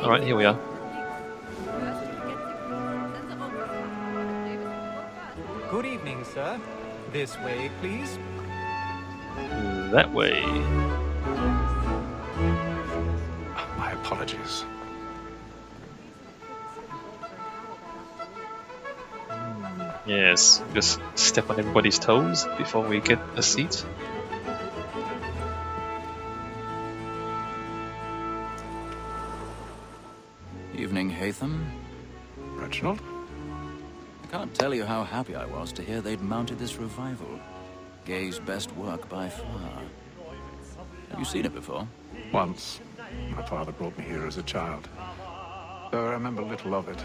Alright, here we are. Good evening, sir. This way, please. That way. My apologies. Yes, just step on everybody's toes before we get a seat. Evening, Hatham. Reginald? I can't tell you how happy I was to hear they'd mounted this revival. Gay's best work by far. Have you seen it before? Once. My father brought me here as a child. Though I remember little of it.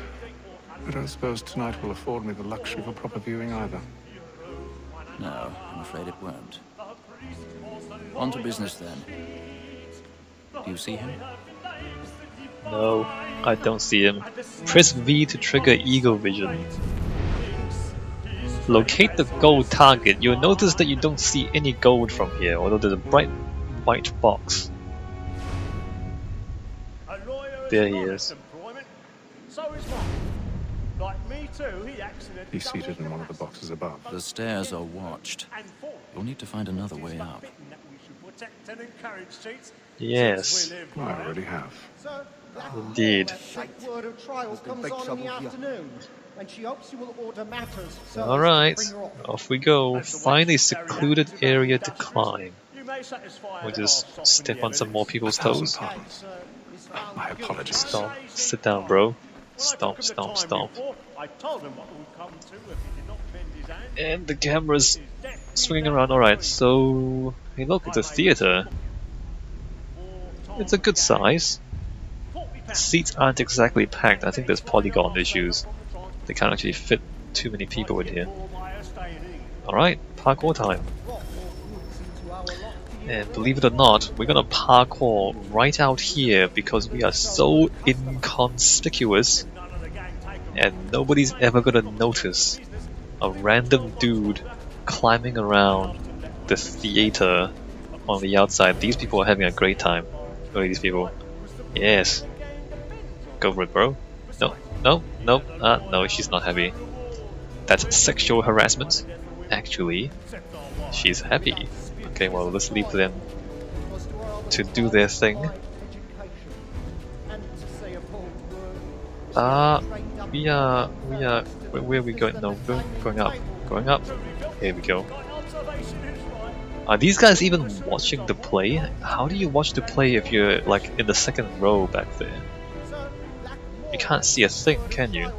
I don't suppose tonight will afford me the luxury of a proper viewing either. No, I'm afraid it won't. On to business then. Do you see him? No, I don't see him. Press V to trigger Eagle Vision. Locate the gold target. You'll notice that you don't see any gold from here, although there's a bright white box. There he is. He's seated in one of the boxes above. The stairs are watched. You'll need to find another way up. Yes, I already have. indeed. Word of trial comes on in the afternoon, and she hopes you will order matters. So Alright, bring her off. off we go. Find a secluded area to climb. We'll just step on some more people's toes. Pardons. My apologies. Stomp. Sit down, bro. Stomp, stomp, stomp. And the camera's swinging around. Alright, so... Hey look, it's a theater. It's a good size. Seats aren't exactly packed. I think there's polygon issues. They can't actually fit too many people in here. Alright, parkour time. And believe it or not, we're gonna parkour right out here because we are so inconspicuous and nobody's ever gonna notice a random dude climbing around the theater on the outside. These people are having a great time. Look at these people. Yes. Go for it, bro. No, no, no, no, she's not happy. That's sexual harassment. Actually, she's happy. Okay, well, let's leave them to do their thing. Where are we going? No, we're going up. Going up. Here we go. Are these guys even watching the play? How do you watch the play if you're like in the second row back there? You can't see a thing, can you?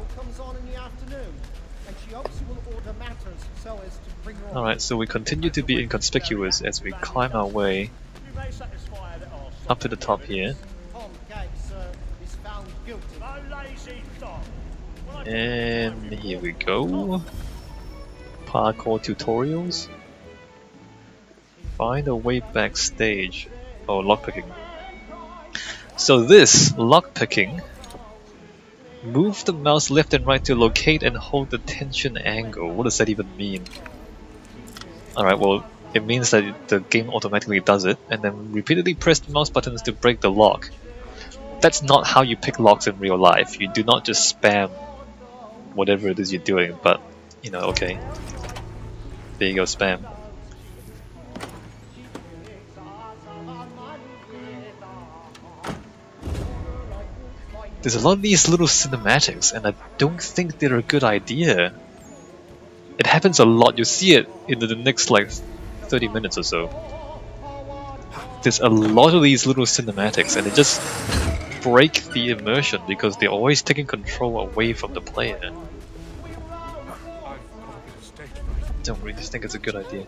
Alright, so we continue to be inconspicuous as we climb our way up to the top here. And here we go. Parkour tutorials. Find a way backstage. Oh, lockpicking. So this, lockpicking, move the mouse left and right to locate and hold the tension angle. What does that even mean? Alright, well, it means that the game automatically does it, and then repeatedly press the mouse buttons to break the lock. That's not how you pick locks in real life. You do not just spam whatever it is you're doing, but, you know, okay. There you go, spam. There's a lot of these little cinematics, and I don't think they're a good idea. It happens a lot. You'll see it in the next like 30 minutes or so. There's a lot of these little cinematics, and they just break the immersion because they're always taking control away from the player. Don't really think it's a good idea.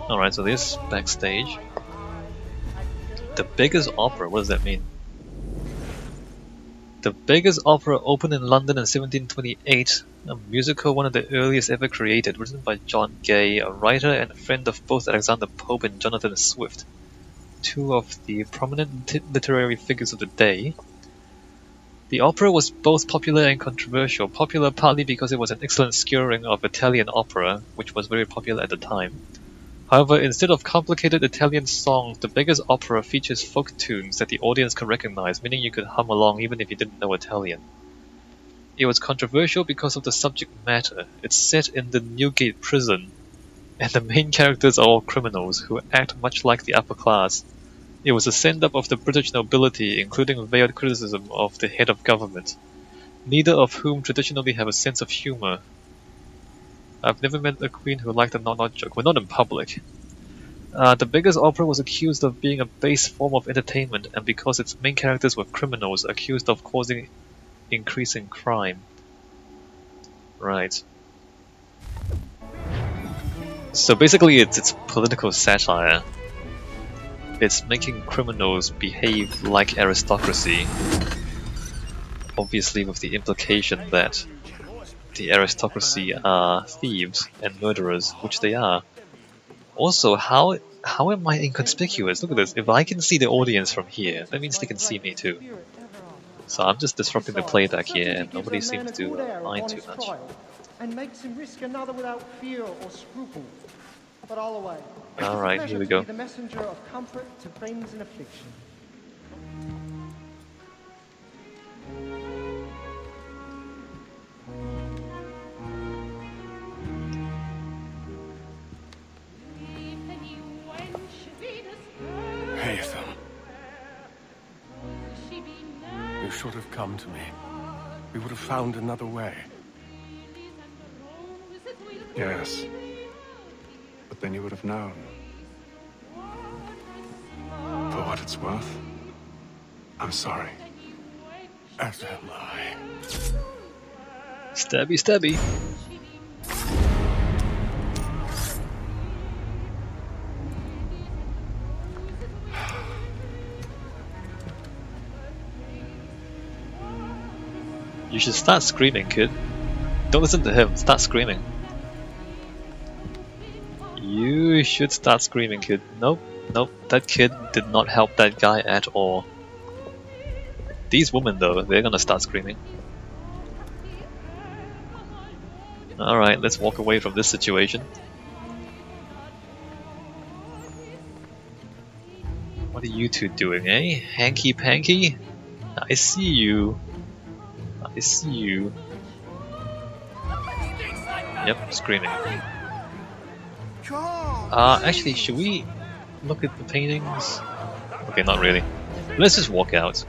Alright, so this backstage. The biggest opera, what does that mean? The biggest opera opened in London in 1728, a musical one of the earliest ever created, written by John Gay, a writer and a friend of both Alexander Pope and Jonathan Swift, two of the prominent literary figures of the day. The opera was both popular and controversial, popular partly because it was an excellent skewering of Italian opera, which was very popular at the time. However, instead of complicated Italian songs, the Beggar's Opera features folk tunes that the audience can recognize, meaning you could hum along even if you didn't know Italian. It was controversial because of the subject matter. It's set in the Newgate prison, and the main characters are all criminals who act much like the upper class. It was a send-up of the British nobility, including veiled criticism of the head of government, neither of whom traditionally have a sense of humor. I've never met a queen who liked a not joke. Well, not in public. The Beggar's Opera was accused of being a base form of entertainment, and because its main characters were criminals, accused of causing increasing crime. Right. So basically it's political satire. It's making criminals behave like aristocracy. Obviously with the implication that the aristocracy are thieves and murderers, which they are. Also, how am I inconspicuous? Look at this. If I can see the audience from here, that means they can see me too. So I'm just disrupting the playback here, and nobody seems to mind too much. And makes him risk another without fear or scruple. But all away. Alright, here we go. The messenger of comfort to friends in affliction. Haytham. You should have come to me. We would have found another way. Yes. But then you would have known. For what it's worth, I'm sorry. As am I. Stabby, stabby. You should start screaming, kid. Don't listen to him, start screaming. You should start screaming, kid. Nope, nope, that kid did not help that guy at all. These women though, they're gonna start screaming. Alright, let's walk away from this situation. What are you two doing, eh? Hanky-panky? I see you. I see you. Yep, screaming. Actually, should we look at the paintings? Okay, not really. Let's just walk out.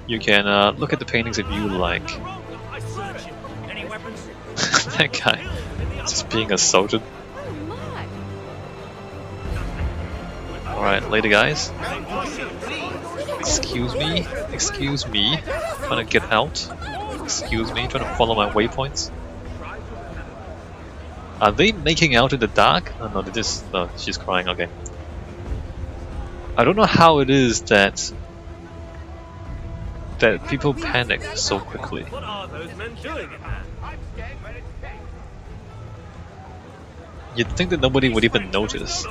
You can look at the paintings if you like. That guy just being assaulted. Alright, later guys. Excuse me, excuse me. Trying to get out. Excuse me, trying to follow my waypoints. Are they making out in the dark? Oh no, they just... oh, she's crying, okay. I don't know how it is that people panic so quickly. What are those men doing in there? You'd think that nobody would even notice.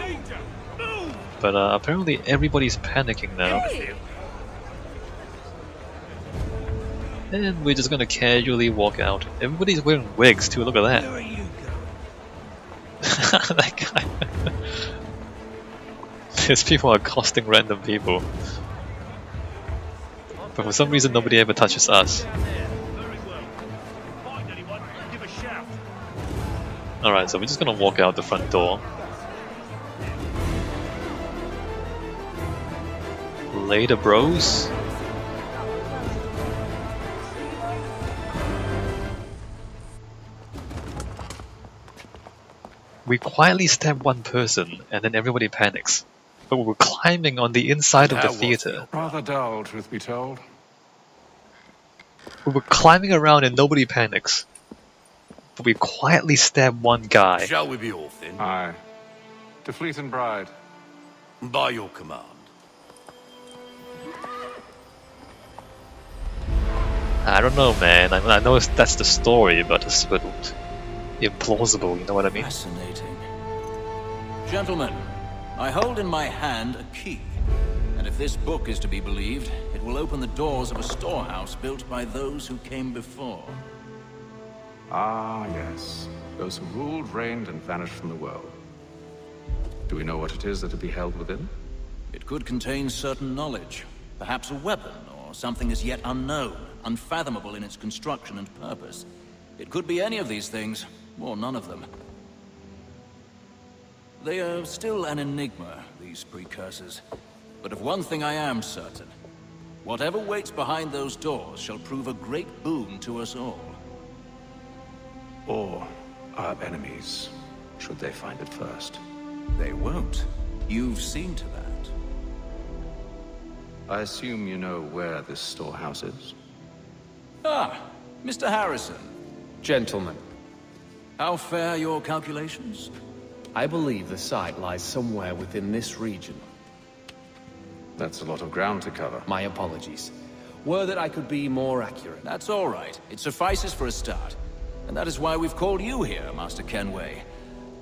But apparently everybody's panicking now. And we're just gonna casually walk out. Everybody's wearing wigs too, look at that. That guy. These people are accosting random people. But for some reason nobody ever touches us. Alright, so we're just gonna walk out the front door. Later, bros. We quietly stab one person, and then everybody panics. But we were climbing on the inside of the theater. Rather dull, truth be told. We were climbing around and nobody panics. But we quietly stab one guy. Shall we be off then? Aye. To Fleet and Bride. By your command. I don't know, man. I know that's the story, but it's a bit implausible, you know what I mean? Fascinating. Gentlemen, I hold in my hand a key. And if this book is to be believed, it will open the doors of a storehouse built by those who came before. Ah, yes. Those who ruled, reigned, and vanished from the world. Do we know what it is that will be held within? It could contain certain knowledge, perhaps a weapon or something as yet unknown, unfathomable in its construction and purpose. It could be any of these things, or none of them. They are still an enigma, these precursors. But of one thing I am certain. Whatever waits behind those doors shall prove a great boon to us all. Or our enemies, should they find it first. They won't. You've seen to that. I assume you know where this storehouse is? Ah, Mr. Harrison. Gentlemen, How fare your calculations? I believe the site lies somewhere within this region. That's a lot of ground to cover. My apologies. Were that I could be more accurate. That's all right. It suffices for a start. And that is why we've called you here, Master Kenway.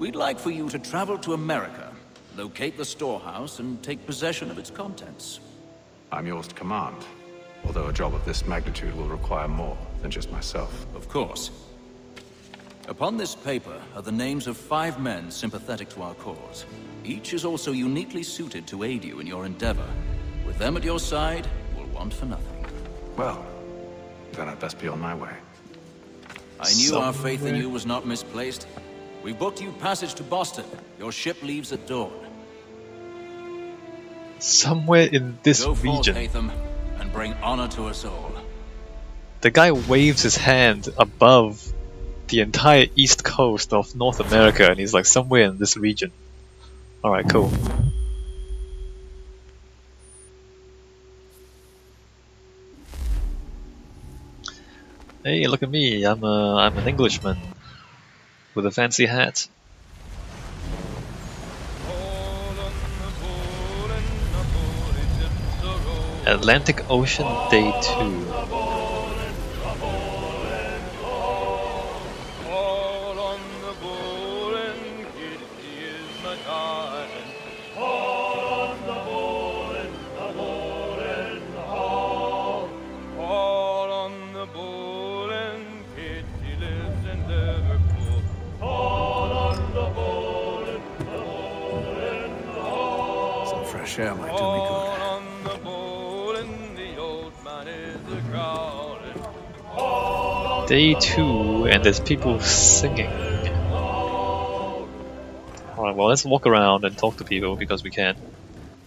We'd like for you to travel to America, locate the storehouse, and take possession of its contents. I'm yours to command, although a job of this magnitude will require more than just myself. Of course. Upon this paper are the names of 5 men sympathetic to our cause. Each is also uniquely suited to aid you in your endeavor. With them at your side, you will want for nothing. Well, then I'd best be on my way. I knew our faith in you was not misplaced. We booked you passage to Boston. Your ship leaves at dawn. Somewhere in this Go forth, region. Hatham, and bring honor to us all. The guy waves his hand above the entire east coast of North America, and he's like somewhere in this region. Alright, cool. Hey, look at me, I'm an Englishman with a fancy hat. Atlantic Ocean Day 2. Some fresh air might do me good. Day 2, and there's people singing. Alright, well, let's walk around and talk to people because we can.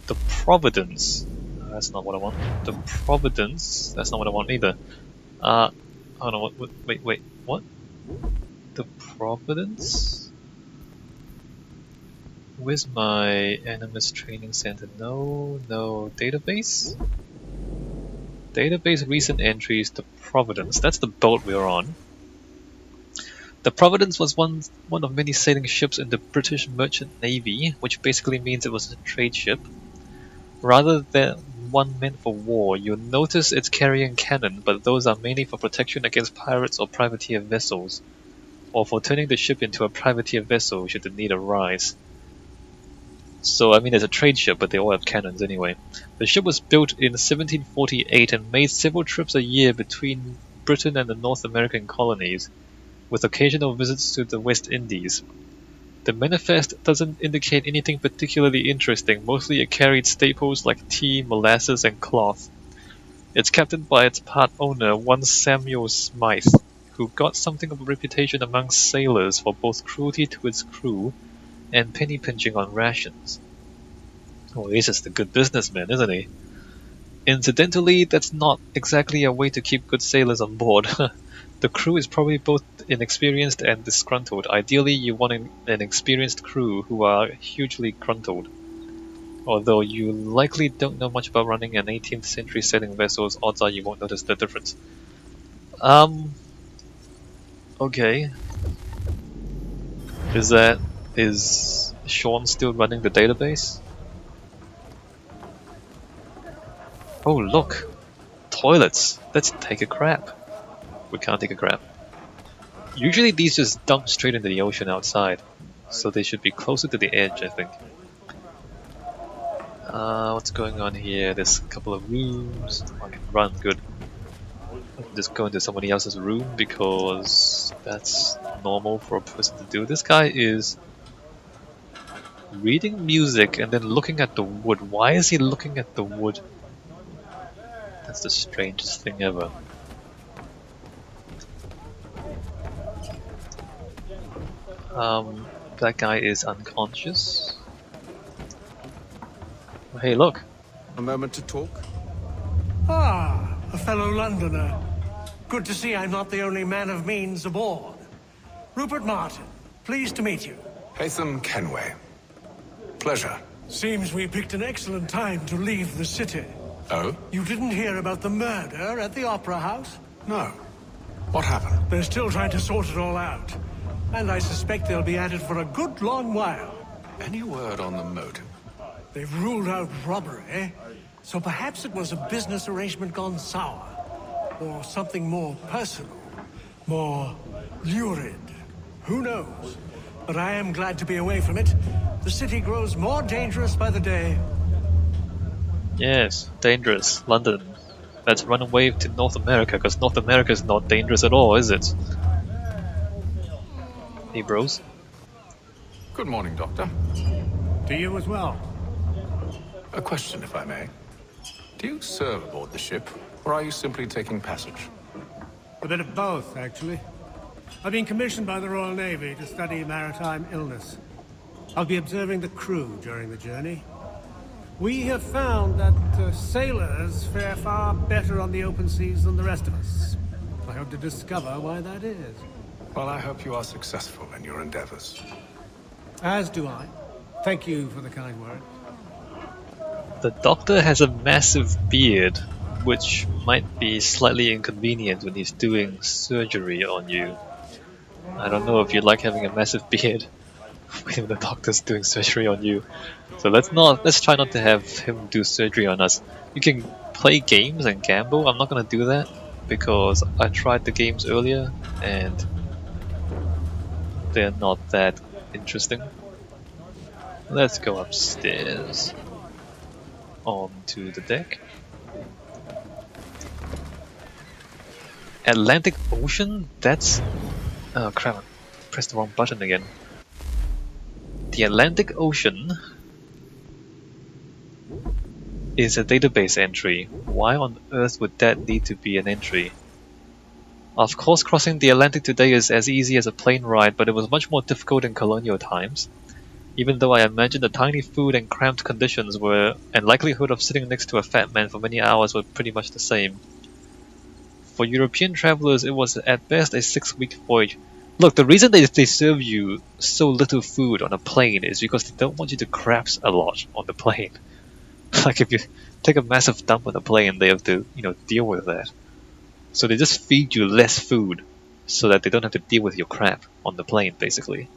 The Providence. That's not what I want. The Providence. That's not what I want either. Hold on, wait, what? The Providence? Where's my Animus Training Center? No, database? Database recent entries, the Providence. That's the boat we're on. The Providence was one of many sailing ships in the British Merchant Navy, which basically means it was a trade ship. Rather than one meant for war, you'll notice it's carrying cannon, but those are mainly for protection against pirates or privateer vessels, or for turning the ship into a privateer vessel should the need arise. So, I mean, it's a trade ship, but they all have cannons anyway. The ship was built in 1748 and made several trips a year between Britain and the North American colonies, with occasional visits to the West Indies. The manifest doesn't indicate anything particularly interesting, mostly it carried staples like tea, molasses, and cloth. It's captained by its part owner, one Samuel Smythe, who got something of a reputation among sailors for both cruelty to its crew and penny pinching on rations. Oh, he's just a good businessman, isn't he? Incidentally, that's not exactly a way to keep good sailors on board. The crew is probably both inexperienced and disgruntled. Ideally, you want an experienced crew who are hugely gruntled. Although you likely don't know much about running an 18th century sailing vessels, odds are you won't notice the difference. Okay. Is Sean still running the database? Oh look! Toilets! Let's take a crap. We can't take a crap. Usually these just dump straight into the ocean outside, so they should be closer to the edge, I think. What's going on here? There's a couple of rooms. I can run, good. I can just go into somebody else's room because that's normal for a person to do. This guy is reading music and then looking at the wood. Why is he looking at the wood? That's the strangest thing ever. That guy is unconscious. Hey, look. A moment to talk? Ah, a fellow Londoner. Good to see I'm not the only man of means aboard. Rupert Martin, pleased to meet you. Haytham Kenway. Pleasure. Seems we picked an excellent time to leave the city. Oh? You didn't hear about the murder at the Opera House? No. What happened? They're still trying to sort it all out. And I suspect they'll be at it for a good long while. Any word on the motive? They've ruled out robbery, so perhaps it was a business arrangement gone sour. Or something more personal, more lurid. Who knows? But I am glad to be away from it. The city grows more dangerous by the day. Yes, dangerous. London. Let's run away to North America, because North America is not dangerous at all, is it? Hey, bros. Good morning, Doctor. To you as well. A question, if I may. Do you serve aboard the ship, or are you simply taking passage? A bit of both, actually. I've been commissioned by the Royal Navy to study maritime illness. I'll be observing the crew during the journey. We have found that sailors fare far better on the open seas than the rest of us. I hope to discover why that is. Well, I hope you are successful in your endeavors. As do I. Thank you for the kind word. The doctor has a massive beard, which might be slightly inconvenient when he's doing surgery on you. I don't know if you like having a massive beard when the doctor's doing surgery on you. So let's try not to have him do surgery on us. You can play games and gamble. I'm not gonna do that because I tried the games earlier and they're not that interesting. Let's go upstairs onto the deck. Atlantic Ocean? That's... oh crap, I pressed the wrong button again. The Atlantic Ocean is a database entry. Why on earth would that need to be an entry? Of course, crossing the Atlantic today is as easy as a plane ride, but it was much more difficult in colonial times. Even though I imagine the tiny food and cramped conditions were, and likelihood of sitting next to a fat man for many hours were pretty much the same. For European travelers, it was at best a 6-week voyage. Look, the reason they serve you so little food on a plane is because they don't want you to crap a lot on the plane. Like if you take a massive dump on the plane, they have to, deal with that. So they just feed you less food so that they don't have to deal with your crap on the plane, basically.